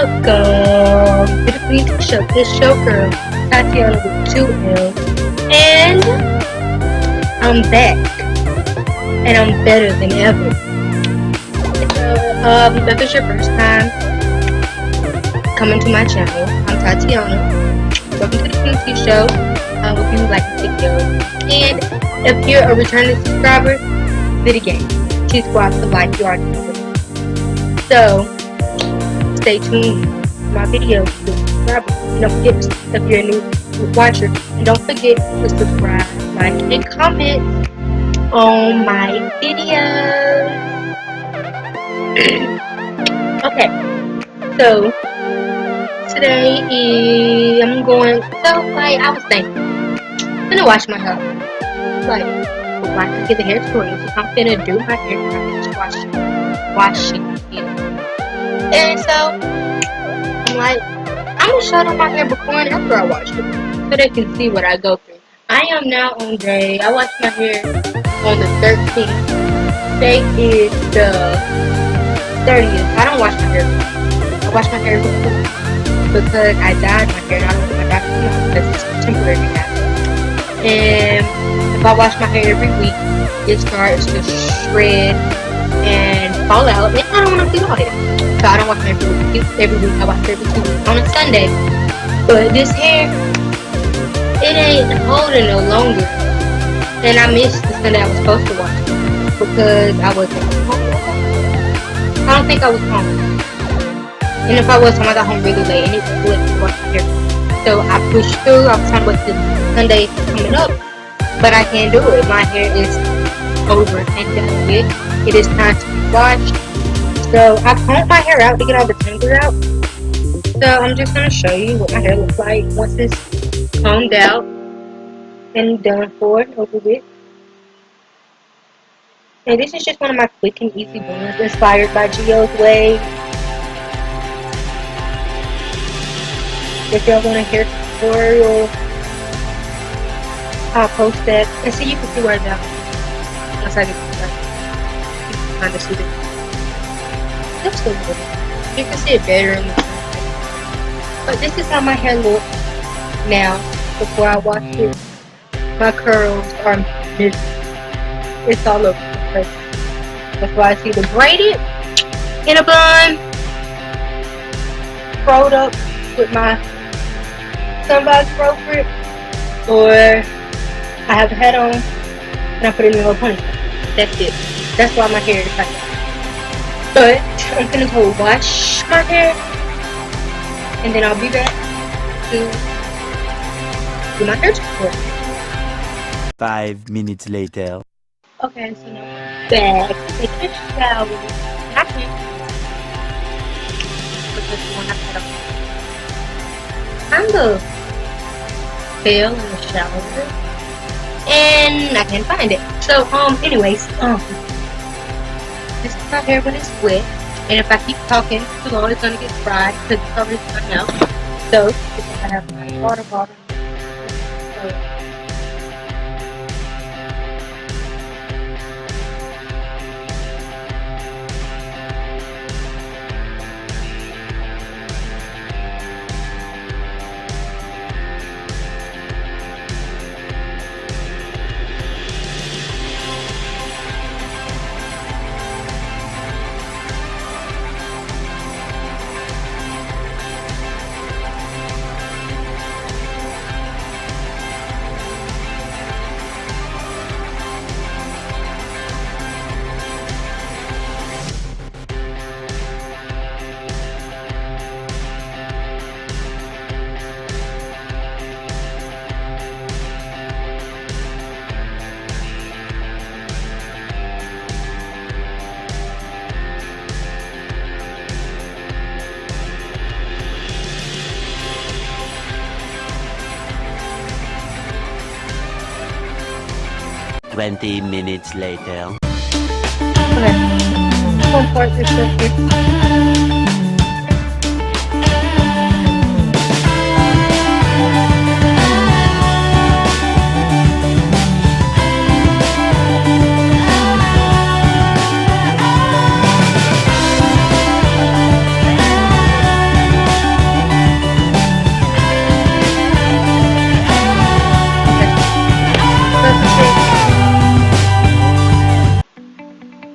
welcome to the Qween.T show. It's show girl, Tatiana with 2L, and I'm back, and I'm better than ever. If it's your first time coming to my channel, I'm Tatiana. Welcome to the Qween.T show. I hope you like the video, and if you're a returning subscriber, do it again. Please go out to like, you already know it. So stay tuned to my videos, subscribe, and don't forget if you're a new watcher, and don't forget to subscribe, like, and comment on my videos. Okay, so today I'm going, I was thinking, I'm gonna wash my hair, before I can get the hair tutorial, so I'm gonna do my hair, I'm just washing it. And so, I'm gonna show them my hair before and after I wash it, so they can see what I go through. I am now on I washed my hair on the 13th. Today is the 30th. I don't wash my hair. I wash my hair before because I dyed my hair and I don't want my doctor to know because it's temporary now. And if I wash my hair every week, it starts to shred and fall out, and I don't want to do all that. So I don't wash my hair every week. I wash it every 2 weeks on a Sunday. But this hair, it ain't holding no longer. And I missed the Sunday I was supposed to wash it because I wasn't home. I don't think I was home. And if I was home, I got home really late and it was late to wash my hair. So I pushed through. I was trying to wait till Sunday coming up, but I can't do it. My hair is over and done with. It is time to be washed. So I combed my hair out to get all the tangles out. So I'm just going to show you what my hair looks like once it's combed out and done for, over with. And this is just one of my quick and easy buns inspired by Gio's Way. If y'all want a hair tutorial, I'll post that. And see, you can see right now. Once I get to that, you can kind of see it. Looks so good. You can see it better in the front. But this is how my hair looks now before I wash it. My curls are missing. It's all over the place. That's why I see the braided in a bun, rolled up with my sunblock throat grip, or I have a hat on and I put it in a little ponytail. That's it. That's why my hair is like that. But I'm gonna go wash my hair and then I'll be back to do my hair tutorial. 5 minutes later. Okay, so now I'm back. Taking a shower. And I can't because the one I had on kind of fell in the shower and I can't find it. So anyways, this is my hair when it's wet, and if I keep talking too long, it's gonna get fried because it's already done out. So I have my water bottle. So, Twenty minutes later. okay. One part is here.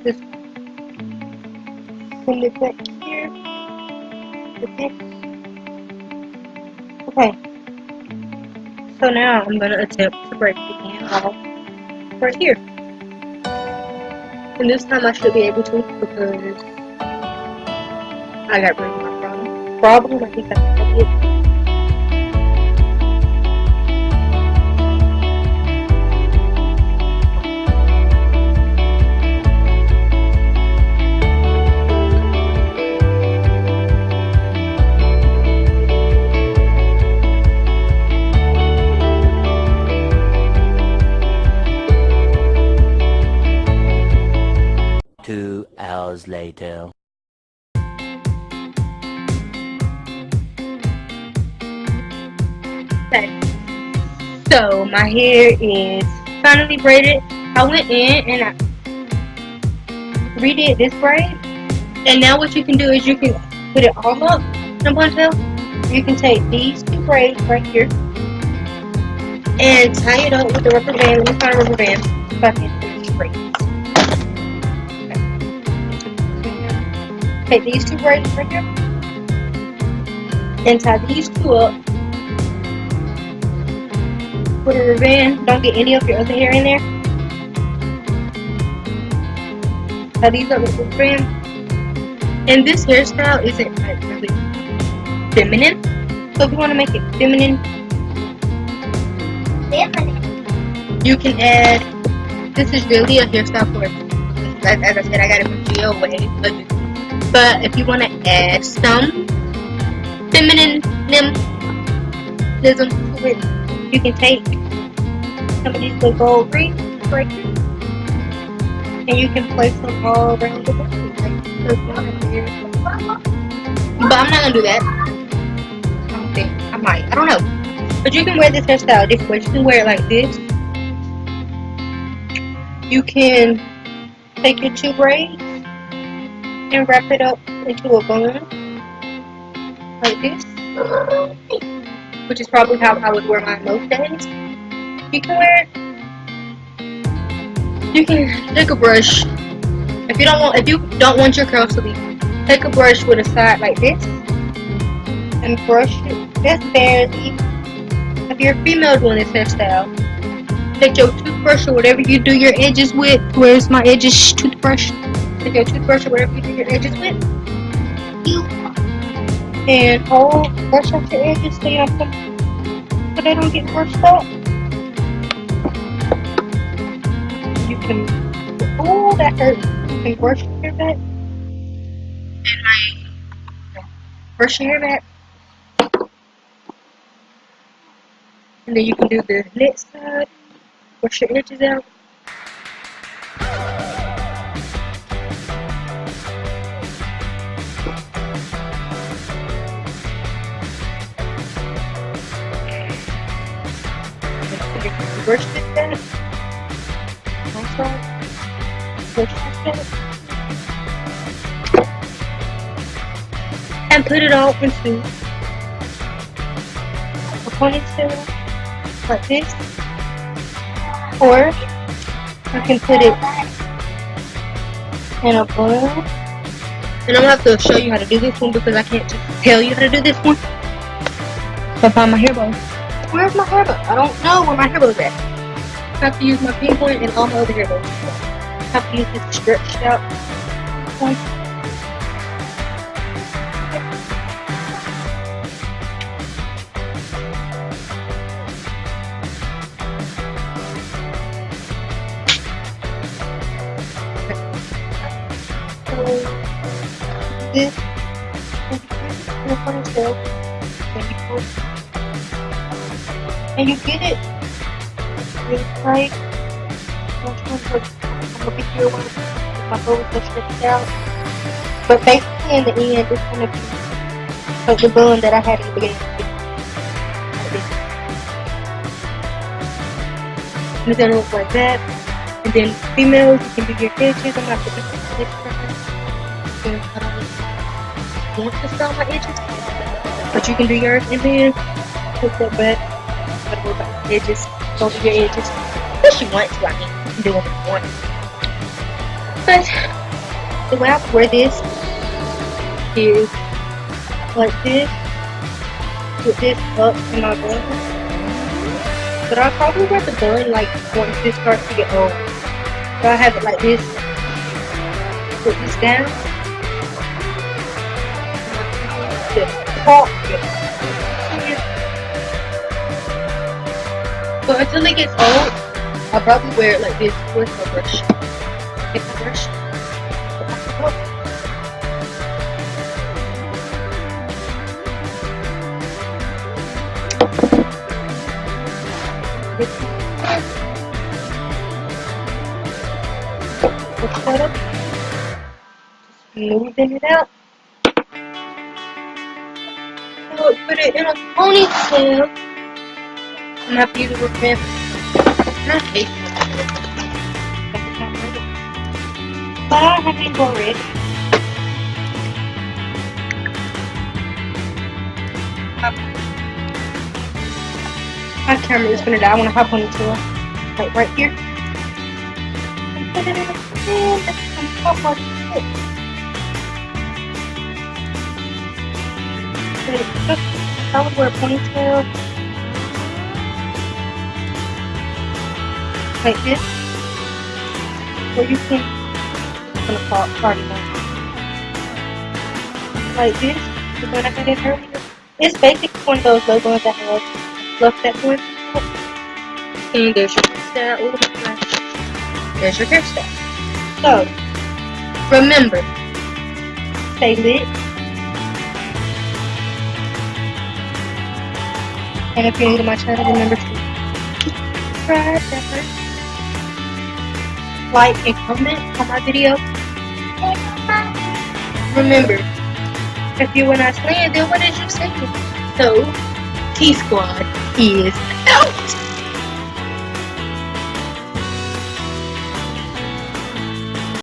Just send it back here. Okay. Okay. So now I'm gonna attempt to break the end off right here. And this time I should be able to because I got rid of my problem. I think I did. 2 hours later. Okay. So my hair is finally braided. I went in and I redid this braid. And now what you can do is you can put it all up in a ponytail. You can take these two braids right here and tie it up with a rubber band. Let me find a rubber band so I can finish these braids. Okay. Take these two braids right here and tie these two up with a rubber band. Don't get any of your other hair in there. Tie these up with a rubber band. And this hairstyle isn't like really feminine. So if you want to make it feminine, you can add, this is really a hairstyle for, as I said, I got it from GOA. But if you want to add some feminism to it, you can take some of these little gold rings right here, and you can place them all around the body. But I'm not gonna do that. I don't think I might. I don't know. But you can wear this hairstyle different ways. You can wear it like this. You can take your two braids and wrap it up into a bun like this, which is probably how I would wear mine most days. You can wear it. You can take a brush. If you don't want your curls to be, take a brush with a side like this and brush it just barely. If you're a female doing this hairstyle, take your toothbrush or whatever you do your edges with. Where's my edges toothbrush? Take your toothbrush or whatever you do your edges with, and brush out your edges so they don't get brushed out. You can. Oh, that hurts. You can brush your hair back. Brush your hair back. And then you can do the next side. Brush your edges out. Brush this back. Nice one. Brush this back. And put it all into a ponytail like this, or you can put it in a bun. And I'm gonna have to show you how to do this one because I can't just tell you how to do this one. So I find my hair bow. Where's my hair bow? I don't know where my hair bow is at. I have to use my pink one and all my other hair bows. I have to use this stretched out one. This in a ponytail, and you get it really tight. I'm gonna be here with my bows are stretched out, but basically in the end it's gonna be like the bun that I had in the beginning. And it's gonna look like that. And then females, you can do your edges. I'm not gonna do this right now. Want to style my edges, but you can do yours and then put that back. Gotta go back to the edges. Don't do your edges. Unless you want to, I mean, you can do what you want. But the way I wear this is like this, with this up in my bun. But I'll probably wear the bun like once this starts to get old. So I have it like this, put this down. So until it gets old, I'll probably wear it like this. Where's my brush? Get my brush. Smoothing it out. So put it in a ponytail. I'm gonna have to use a rip. Not face. But I haven't go red. My camera is gonna die when I hop on the tour. Like right here. And put it in a pan. That's on top of it. I would wear a ponytail like this, or you can, I'm gonna call it party mode, like this, the one I had in earlier. It's basically one of those low ones that have fluff that one. And there's your hairstyle. Ooh, there's your hairstyle. So, remember, stay lit. And if you're new to my channel, remember to subscribe, like, and comment on my video. Remember, if you were not slaying, then what is you saying? So, T Squad is out!